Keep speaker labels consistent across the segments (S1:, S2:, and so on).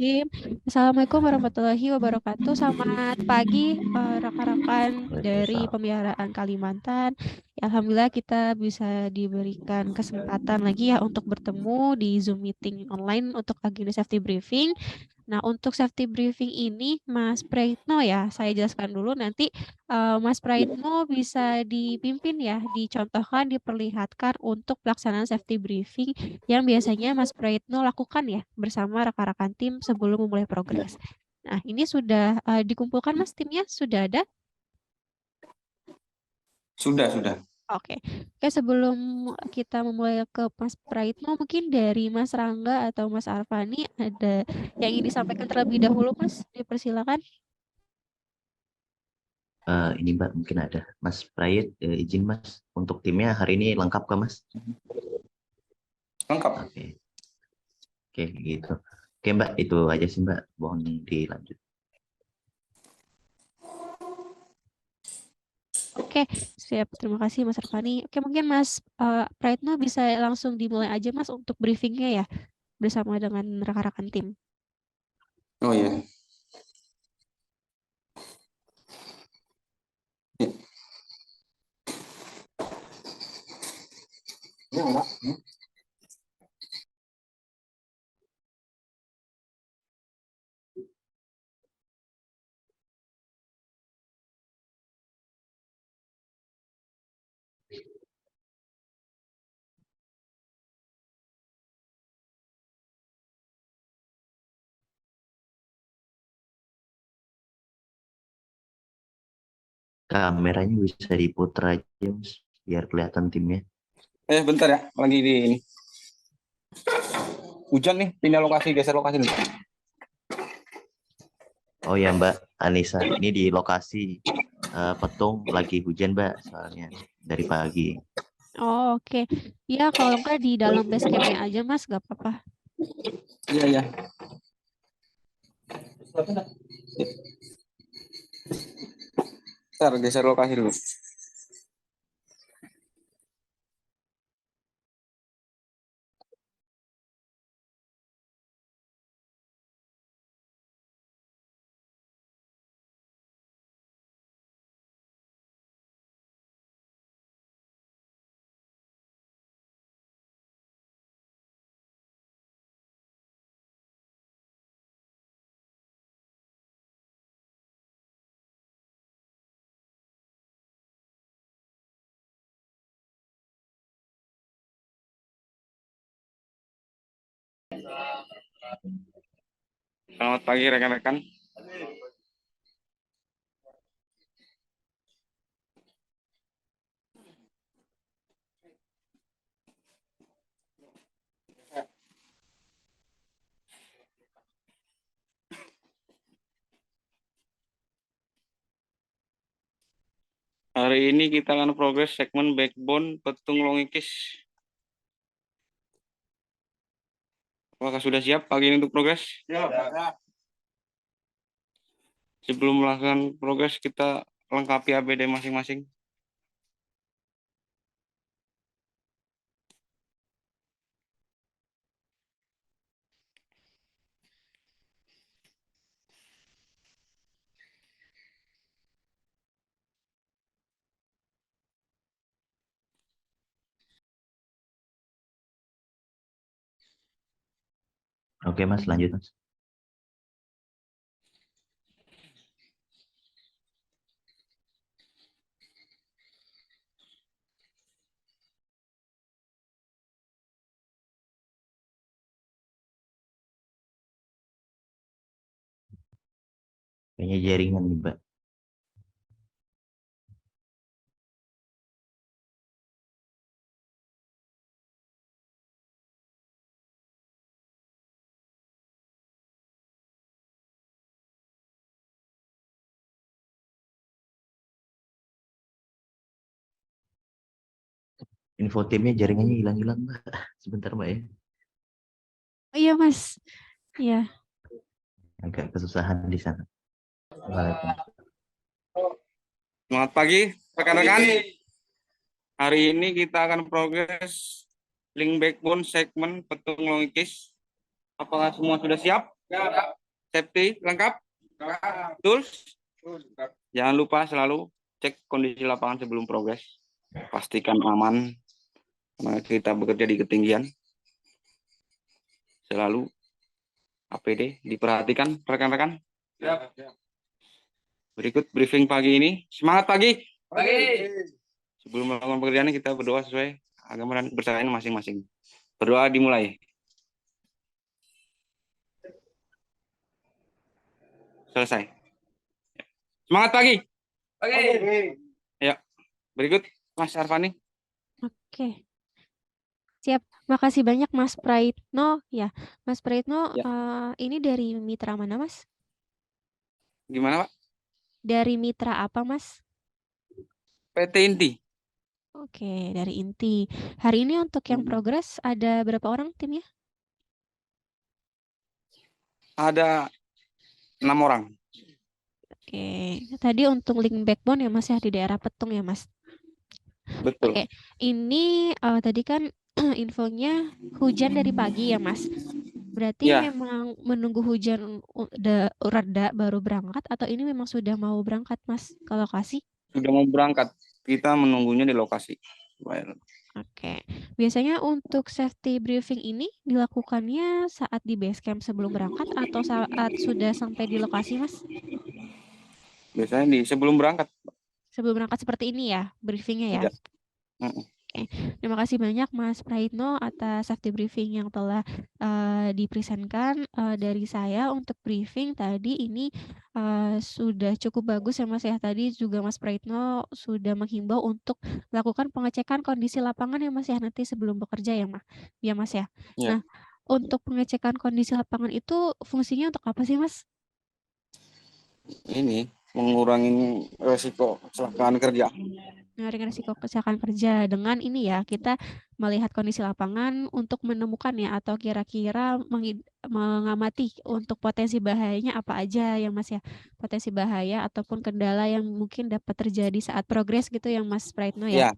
S1: Bismillahirrahmanirrahim. Assalamualaikum warahmatullahi wabarakatuh. Selamat pagi rekan-rekan dari
S2: Waalaikumsalam.
S1: pemeliharaan Kalimantan. Ya, Alhamdulillah kita bisa diberikan kesempatan lagi ya untuk bertemu di Zoom meeting online untuk agenda safety briefing. Nah, untuk safety briefing ini Mas Praitno ya, saya jelaskan dulu nanti Mas Praitno bisa dipimpin ya, dicontohkan, diperlihatkan untuk pelaksanaan safety briefing yang biasanya Mas Praitno lakukan ya bersama rekan-rekan tim sebelum memulai progres. Nah, ini sudah dikumpulkan Mas timnya? Sudah ada?
S3: Sudah.
S1: Oke. Oke, sebelum kita memulai ke Mas Praitno, mungkin dari Mas Rangga atau Mas Arfani ada yang ingin disampaikan terlebih dahulu, Mas? Dipersilakan.
S2: Ini Mbak, mungkin ada Mas Prayit, izin Mas, untuk timnya hari ini lengkap kah Mas?
S3: Lengkap.
S2: Oke, gitu. Oke Mbak, itu aja sih Mbak, mohon dilanjut.
S1: Oke, siap. Terima kasih Mas Arfani. Oke, mungkin Mas Praitno bisa langsung dimulai aja Mas untuk briefingnya ya bersama dengan rekan-rekan tim.
S3: Oh iya. Ya, enggak.
S2: Kameranya bisa diputar aja Mas, biar kelihatan timnya.
S3: Bentar ya, lagi di ini. Hujan nih, pindah lokasi, geser lokasi dulu.
S2: Oh ya Mbak Anissa, ini di lokasi Petung lagi hujan Mbak, soalnya dari pagi.
S1: Oh, oke. Ya, kalau enggak di dalam base campnya aja Mas, nggak apa-apa.
S3: Iya. Ntar geser lokasi dulu. Selamat pagi rekan-rekan. Hari ini kita akan progres segmen backbone Petung Longikis. Apakah sudah siap pagi ini untuk progres? Ya. Sebelum melakukan progres, kita lengkapi APD masing-masing.
S2: Oke Mas, lanjut Mas. Kayaknya jaringan nih Mbak. Info timnya jaringannya hilang-hilang Mbak. Sebentar Mbak ya.
S1: Oh iya Mas. Iya.
S2: Agak kesusahan di sana. Waalaikumsalam.
S3: Selamat pagi rekan-rekan. Hari ini kita akan progres link backbone segmen Petung Longikis. Apakah semua sudah siap? Safety lengkap? Tools? Jangan lupa selalu cek kondisi lapangan sebelum progres. Pastikan aman karena kita bekerja di ketinggian. Selalu APD diperhatikan rekan-rekan. Berikut briefing pagi ini. Semangat pagi. Sebelum melakukan pekerjaan kita berdoa sesuai agama dan kepercayaan masing-masing. Berdoa dimulai. Selesai. Semangat pagi. Ya. Berikut Mas Arfani.
S1: Oke. Siap. Makasih banyak Mas Praitno. Ya, Mas Praitno,
S3: Ya.
S1: ini dari mitra mana, Mas?
S3: Gimana, Pak?
S1: Dari mitra apa, Mas?
S3: PT Inti.
S1: Oke, dari Inti. Hari ini untuk yang progres ada berapa orang timnya?
S3: Ada 6 orang.
S1: Oke, tadi untuk link backbone ya Mas ya di daerah Petung ya Mas.
S3: Betul.
S1: Oke, ini tadi kan infonya hujan dari pagi ya Mas. Berarti
S3: Ya.
S1: memang menunggu hujan reda baru berangkat atau ini memang sudah mau berangkat Mas ke lokasi?
S3: Sudah mau berangkat. Kita menunggunya di lokasi.
S1: Oke, biasanya untuk safety briefing ini dilakukannya saat di base camp sebelum berangkat atau saat sudah sampai di lokasi Mas?
S3: Biasanya sebelum berangkat.
S1: Sebelum berangkat seperti ini ya briefingnya ya?
S3: Ya.
S1: Oke, terima kasih banyak Mas Praitno atas safety briefing yang telah dipresentkan dari saya untuk briefing tadi ini sudah cukup bagus ya Mas ya. Tadi juga Mas Praitno sudah menghimbau untuk melakukan pengecekan kondisi lapangan ya Mas ya nanti sebelum bekerja ya Mas ya.
S3: Ya.
S1: Nah, untuk pengecekan kondisi lapangan itu fungsinya untuk apa sih Mas?
S3: Ini mengurangi resiko kecelakaan kerja.
S1: Mengurangi risiko kecelakaan kerja dengan ini ya kita melihat kondisi lapangan untuk menemukan ya atau kira-kira mengamati untuk potensi bahayanya apa aja ya Mas ya, potensi bahaya ataupun kendala yang mungkin dapat terjadi saat progres gitu ya Mas Praitno ya.
S3: Ya.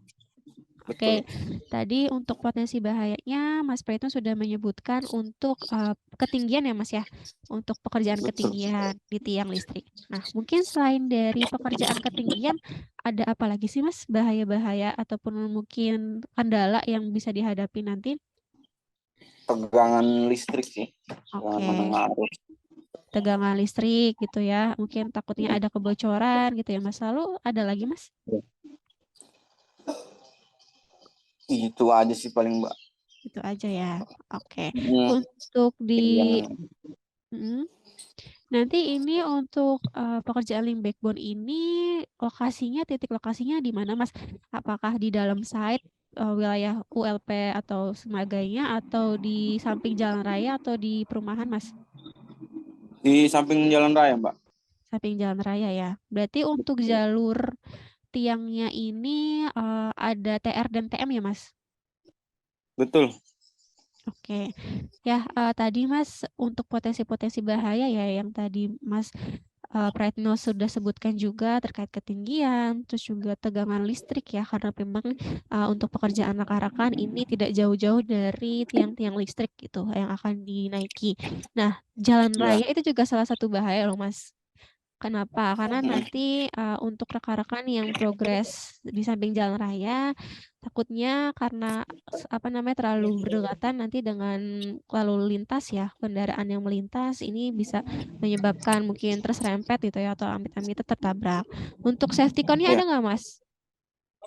S1: Oke,
S3: Betul.
S1: tadi untuk potensi bahayanya Mas Praitno sudah menyebutkan untuk ketinggian ya Mas ya, untuk pekerjaan
S3: Betul.
S1: ketinggian di tiang listrik. Nah, mungkin selain dari pekerjaan ketinggian, ada apa lagi sih Mas bahaya-bahaya ataupun mungkin kendala yang bisa dihadapi nanti?
S3: Tegangan listrik sih.
S1: Oke,
S3: Menengah arus.
S1: tegangan listrik gitu ya, mungkin takutnya ada kebocoran gitu ya Mas. Lalu ada lagi Mas?
S3: Itu aja sih paling Mbak.
S1: Itu aja ya. Oke, untuk di nanti ini untuk pekerjaan link backbone ini lokasinya, titik lokasinya di mana Mas? Apakah di dalam site wilayah ULP atau sebagainya atau di samping jalan raya atau di perumahan Mas?
S3: Di samping jalan raya Mbak.
S1: Samping jalan raya ya. Berarti untuk jalur tiangnya ini ada TR dan TM ya Mas?
S3: Betul.
S1: Oke, ya tadi Mas untuk potensi-potensi bahaya ya yang tadi Mas Praitno sudah sebutkan juga terkait ketinggian, terus juga tegangan listrik ya karena memang untuk pekerjaan rekan-rekan ini tidak jauh-jauh dari tiang-tiang listrik gitu yang akan dinaiki. Nah, jalan raya itu juga salah satu bahaya loh Mas. Kenapa? Karena nanti untuk rekan-rekan yang progres di samping jalan raya, takutnya karena terlalu berdekatan nanti dengan lalu lintas ya, kendaraan yang melintas ini bisa menyebabkan mungkin terserempet gitu ya atau amit-amit tertabrak. Untuk safety cone-nya ada nggak Mas?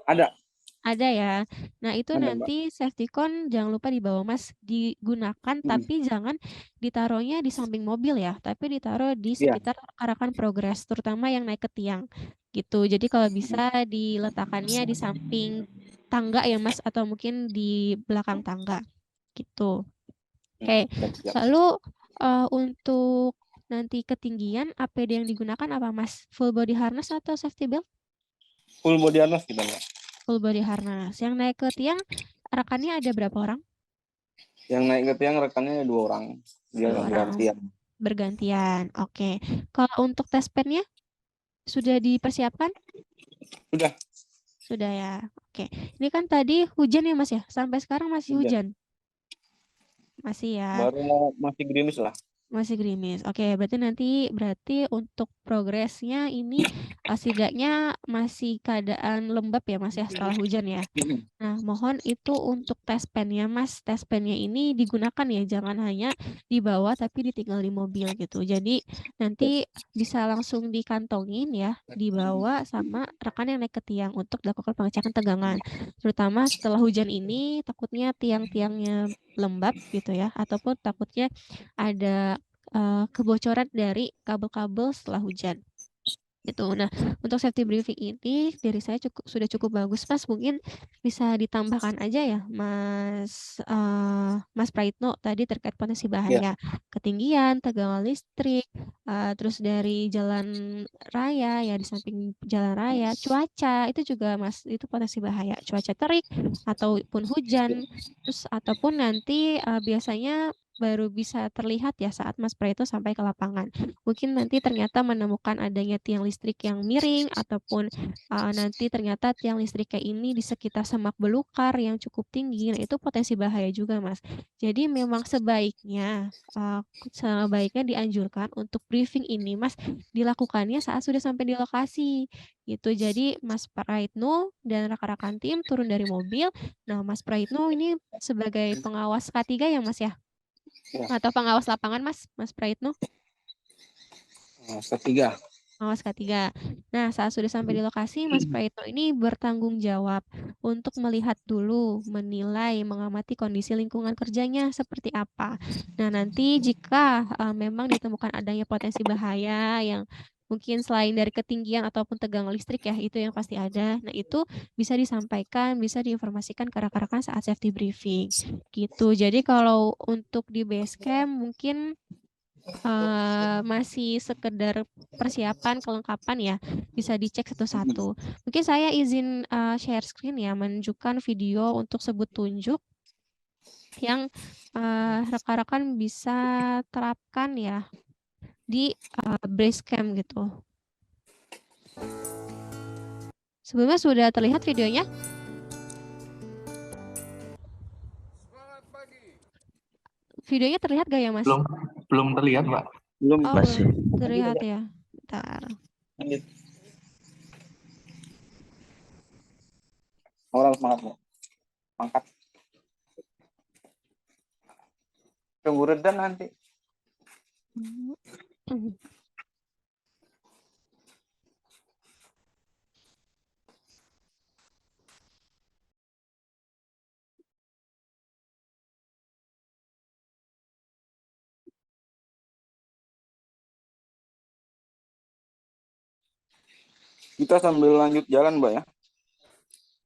S3: Ada.
S1: Ada ya. Nah, itu
S3: Ada,
S1: nanti safety cone jangan lupa dibawa Mas, digunakan tapi jangan ditaruhnya di samping mobil ya, tapi ditaruh di sekitar rekan-rekan progres, terutama yang naik ke tiang gitu. Jadi kalau bisa diletakkannya di samping tangga ya Mas atau mungkin di belakang tangga gitu. Oke. Lalu untuk nanti ketinggian APD yang digunakan apa Mas? Full body harness atau safety belt?
S3: Full body harness kita Mbak.
S1: Full body harness. Yang naik ke tiang rekannya ada berapa orang?
S3: Yang naik ke tiang rekannya 2 orang. Dia
S1: 2 orang.
S3: bergantian.
S1: Bergantian. Oke. Kalau untuk test pen-nya sudah dipersiapkan?
S3: Sudah.
S1: Sudah ya. Oke. Ini kan tadi hujan ya Mas ya? Sampai sekarang masih hujan? Masih ya.
S3: Baru masih gerimis lah.
S1: Masih gerimis. Oke, berarti untuk progresnya ini setidaknya masih keadaan lembab ya Mas ya setelah hujan ya. Nah, mohon itu untuk tes pennya Mas. Tes pennya ini digunakan ya, jangan hanya dibawa tapi ditinggal di mobil gitu. Jadi nanti bisa langsung dikantongin ya, dibawa sama rekan yang naik ke tiang untuk dilakukan pengecekan tegangan. Terutama setelah hujan ini takutnya tiang-tiangnya lembab gitu ya, ataupun takutnya ada kebocoran dari kabel-kabel setelah hujan gitu. Nah, untuk safety briefing ini dari saya sudah cukup bagus, Mas. Mungkin bisa ditambahkan aja ya, Mas Praitno tadi terkait potensi bahaya ketinggian, tegangan listrik, terus dari jalan raya ya di samping jalan raya, cuaca itu juga Mas itu potensi bahaya, cuaca terik ataupun hujan, terus ataupun nanti biasanya baru bisa terlihat ya saat Mas Praitno sampai ke lapangan. Mungkin nanti ternyata menemukan adanya tiang listrik yang miring ataupun nanti ternyata tiang listriknya ini di sekitar semak belukar yang cukup tinggi. Nah, itu potensi bahaya juga, Mas. Jadi memang sebaiknya dianjurkan untuk briefing ini, Mas, dilakukannya saat sudah sampai di lokasi gitu. Jadi Mas Praitno dan rekan-rekan tim turun dari mobil. Nah, Mas Praitno ini sebagai pengawas K3 ya, Mas ya? Atau pengawas lapangan, Mas Praitno?
S3: Ketiga.
S1: Pengawas K3. Nah, saat sudah sampai di lokasi, Mas Praitno ini bertanggung jawab untuk melihat dulu, menilai, mengamati kondisi lingkungan kerjanya seperti apa. Nah, nanti jika memang ditemukan adanya potensi bahaya yang mungkin selain dari ketinggian ataupun tegangan listrik ya, itu yang pasti ada. Nah, itu bisa disampaikan, bisa diinformasikan ke rekan-rekan saat safety briefing. Gitu. Jadi kalau untuk di base camp mungkin masih sekedar persiapan kelengkapan ya, bisa dicek satu-satu. Mungkin saya izin share screen ya, menunjukkan video untuk sebut tunjuk yang rekan-rekan bisa terapkan ya di base camp gitu. Sebelumnya sudah terlihat videonya? Videonya terlihat gak ya, Mas?
S4: Belum terlihat, Mbak.
S3: Belum.
S1: Oh,
S2: Masih.
S1: belum terlihat ya. Bentar.
S3: Lanjut. Orang semangat, Bu. Angkat. Tunggu reda nanti. Kita sambil lanjut jalan, Mbak ya.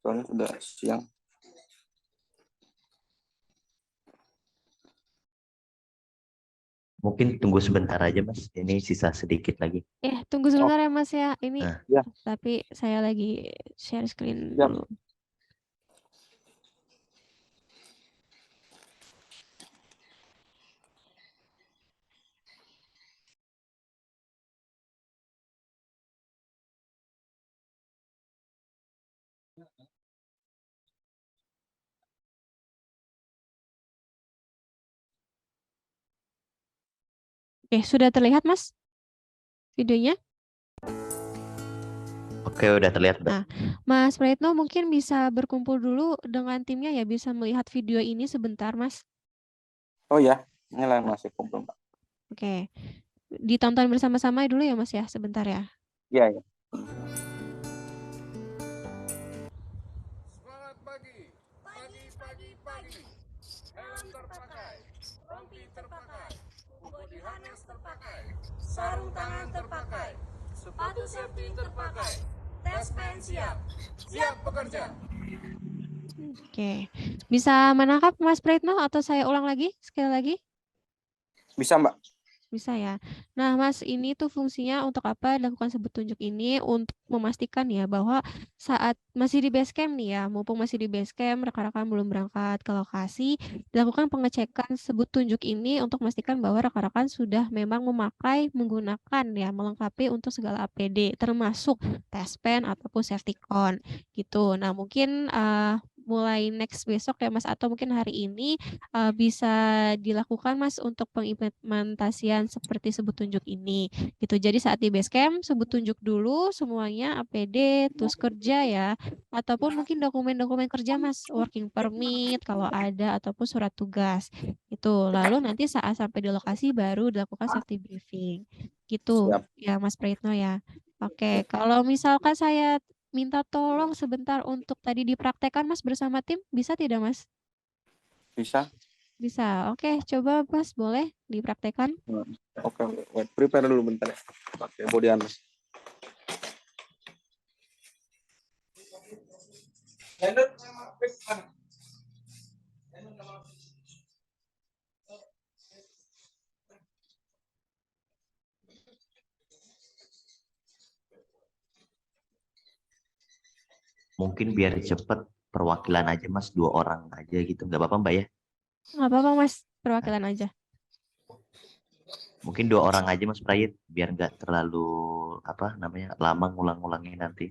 S3: Soalnya sudah siang.
S2: Mungkin tunggu sebentar aja, Mas. Ini sisa sedikit lagi.
S1: Tunggu sebentar ya, Mas ya. Ini
S3: Ya.
S1: tapi saya lagi share screen
S3: Siap.
S1: dulu. Sudah terlihat, Mas? Videonya?
S2: Oke, udah terlihat, Mbak.
S1: Nah, Mas Praitno mungkin bisa berkumpul dulu dengan timnya ya, bisa melihat video ini sebentar, Mas.
S3: Oh ya, ini lah masih kumpul, Mbak.
S1: Oke. Ditonton bersama-sama dulu ya, Mas ya, sebentar ya.
S3: Iya, ya.
S5: Semangat pagi, pagi. Helm terpakai, rompi terpakai, body harness terpakai, sarung tangan terpakai, sepatu safety terpakai, tes pen siap bekerja.
S1: Oke. Bisa menangkap Mas Praitno atau saya ulang lagi, sekali lagi?
S3: Bisa, Mbak.
S1: Bisa ya. Nah, Mas, ini tuh fungsinya untuk apa dilakukan sebut tunjuk ini untuk memastikan ya bahwa saat masih di base camp nih ya, mumpung masih di base camp, rekan-rekan belum berangkat ke lokasi, dilakukan pengecekan sebut tunjuk ini untuk memastikan bahwa rekan-rekan sudah memang menggunakan ya, melengkapi untuk segala APD, termasuk tes pen ataupun safety con gitu. Nah, mungkin mulai next besok ya Mas, atau mungkin hari ini bisa dilakukan Mas untuk pengimplementasian seperti sebut tunjuk ini gitu. Jadi saat di Basecamp sebut tunjuk dulu semuanya APD, terus kerja ya, ataupun mungkin dokumen-dokumen kerja Mas, working permit kalau ada ataupun surat tugas itu. Lalu nanti saat sampai di lokasi baru dilakukan safety briefing gitu
S3: Siap.
S1: ya Mas Praitno ya. Oke, kalau misalkan saya minta tolong sebentar untuk tadi dipraktekkan Mas bersama tim, bisa tidak Mas?
S3: Bisa?
S1: Bisa. Oke, coba Mas boleh dipraktekkan.
S3: Oke, wait, prepare dulu bentar ya. Pakai body harness.
S2: Mungkin biar cepet perwakilan aja Mas, 2 orang aja gitu. Nggak apa-apa Mbak ya?
S1: Nggak apa-apa Mas, perwakilan aja.
S2: Mungkin 2 orang aja Mas Prayit, biar nggak terlalu apa namanya lama ngulang-ngulangnya nanti.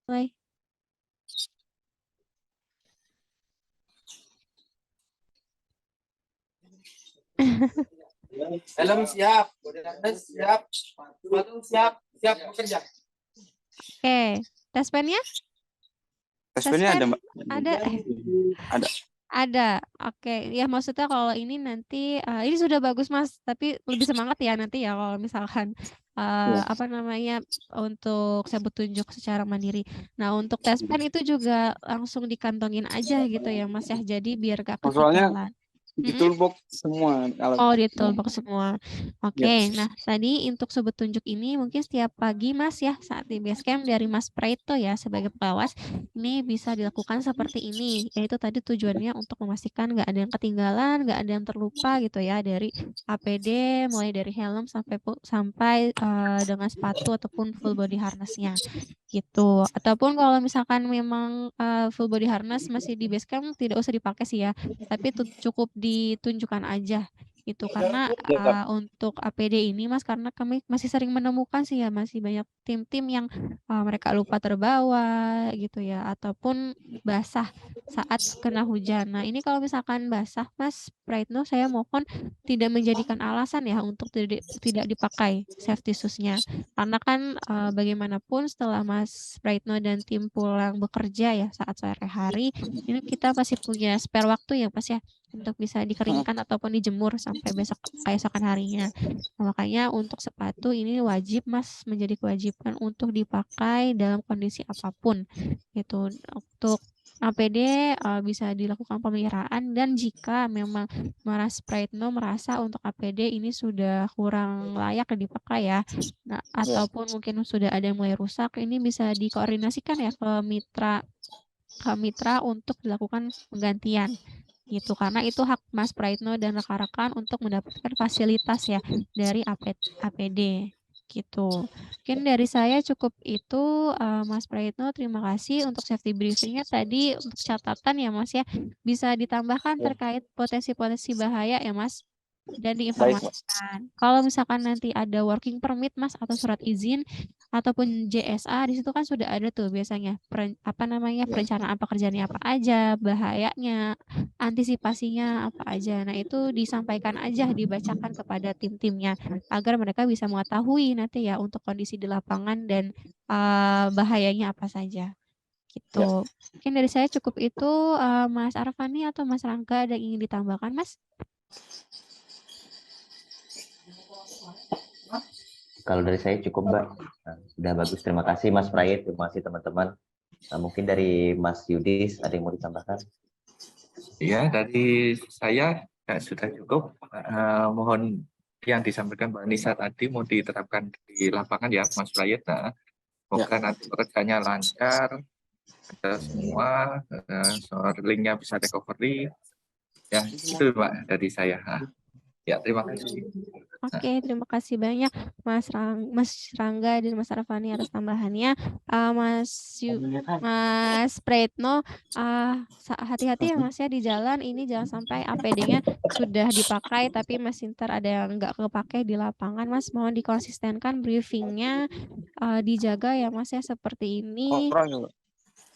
S1: Mulai.
S5: Helm siap, body harness siap, sepatu siap, siap bekerja.
S1: Oke, tes pen-nya?
S3: Tes pen-nya ada, Mbak?
S1: Ada.
S3: Ada.
S1: Ada. Oke, ya maksudnya kalau ini nanti ini sudah bagus Mas, tapi lebih semangat ya nanti ya kalau misalkan
S3: Iya.
S1: apa namanya untuk saya petunjuk secara mandiri. Nah, untuk tes pen itu juga langsung dikantongin aja gitu ya Mas ya. Jadi biar gak
S3: Soalnya
S1: ketinggalan.
S3: di toolbox semua alat.
S1: Oh, di toolbox semua. Oke,
S3: Yes.
S1: nah tadi untuk sebut tunjuk ini mungkin setiap pagi Mas ya saat di Basecamp dari Mas Praito ya sebagai pengawas ini bisa dilakukan seperti ini, yaitu tadi tujuannya untuk memastikan nggak ada yang ketinggalan, nggak ada yang terlupa gitu ya dari APD mulai dari helm sampai dengan sepatu ataupun full body harnessnya gitu. Ataupun kalau misalkan memang full body harness masih di Basecamp tidak usah dipakai sih ya, tapi cukup ditunjukkan aja gitu karena untuk APD ini Mas karena kami masih sering menemukan sih ya masih banyak tim-tim yang mereka lupa terbawa gitu ya ataupun basah saat kena hujan. Nah, ini kalau misalkan basah Mas Praitno saya mohon tidak menjadikan alasan ya untuk tidak dipakai safety shoes-nya. Karena kan bagaimanapun setelah Mas Praitno dan tim pulang bekerja ya saat sore hari ini kita masih punya spare waktu ya Mas ya untuk bisa dikeringkan ataupun dijemur sampai besok keesokan harinya. Nah, makanya untuk sepatu ini wajib Mas menjadi kewajiban untuk dipakai dalam kondisi apapun gitu. Untuk APD bisa dilakukan pemeliharaan dan jika memang Mas Praitno merasa untuk APD ini sudah kurang layak dipakai ya. Nah, ataupun mungkin sudah ada yang mulai rusak, ini bisa dikoordinasikan ya ke mitra untuk dilakukan penggantian gitu karena itu hak Mas Praitno dan rekan-rekan untuk mendapatkan fasilitas ya dari APD gitu. Mungkin dari saya cukup itu Mas Praitno, terima kasih untuk safety briefingnya tadi untuk catatan ya Mas ya bisa ditambahkan terkait potensi-potensi bahaya ya Mas. dan
S3: Baik, Mbak.
S1: diinformasikan. Kalau misalkan nanti ada working permit Mas atau surat izin ataupun JSA, di situ kan sudah ada tuh biasanya perencanaan pekerjaannya apa aja, bahayanya, antisipasinya apa aja. Nah, itu disampaikan aja, dibacakan kepada tim-timnya agar mereka bisa mengetahui nanti ya untuk kondisi di lapangan dan bahayanya apa saja. Gitu. Mungkin dari saya cukup itu. Mas Arfani atau Mas Rangga ada yang ingin ditambahkan, Mas?
S2: Kalau dari saya cukup, Mbak. Nah, sudah bagus. Terima kasih Mas Prayit, terima kasih teman-teman. Nah, mungkin dari Mas Yudis ada yang mau ditambahkan?
S4: Ya, dari saya sudah cukup. Mohon yang disampaikan Mbak Nisa tadi mau diterapkan di lapangan ya, Mas Prayit. Nah, semoga nanti pekerjaannya lancar, ada semua, soal linknya bisa recovery. Ya, itu Mbak dari saya. Ya, terima kasih.
S1: Oke, terima kasih banyak Mas Rangga dan Mas Arfani atas tambahannya. Mas Pretno, hati-hati ya Mas ya di jalan ini, jangan sampai APD-nya sudah dipakai tapi masih ntar ada yang nggak kepake di lapangan. Mas mohon dikonsistenkan briefingnya, dijaga ya Mas ya seperti ini.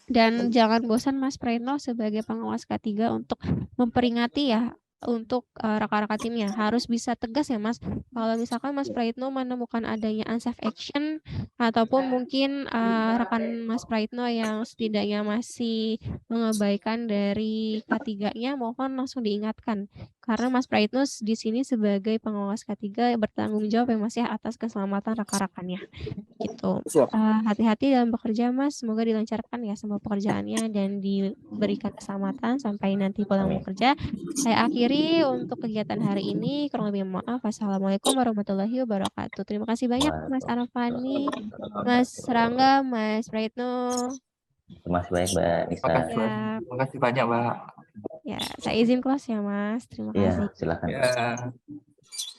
S1: Dan jangan bosan Mas Pretno sebagai pengawas K3 untuk memperingati ya untuk rekan-rekan timnya. Harus bisa tegas ya Mas. Kalau misalkan Mas Praitno menemukan adanya unsafe action ataupun mungkin rekan Mas Praitno yang setidaknya masih mengabaikan dari K3-nya, mohon langsung diingatkan. Karena Mas Praitno di sini sebagai pengawas K3 bertanggung jawab ya Mas ya atas keselamatan rekan-rekannya. Gitu. Hati-hati dalam bekerja Mas, semoga dilancarkan ya semua pekerjaannya dan diberikan keselamatan sampai nanti pulang bekerja. Saya akhiri untuk kegiatan hari ini, kurang lebih maaf. Wassalamualaikum warahmatullahi wabarakatuh. Terima kasih banyak Mas Arfani, Mas Rangga, Mas Praitno.
S2: Terima kasih banyak Mbak Nisa.
S4: Terima kasih banyak Mbak.
S1: Ya, saya izin close ya Mas. Terima kasih.
S2: Iya, silakan.
S4: Ya.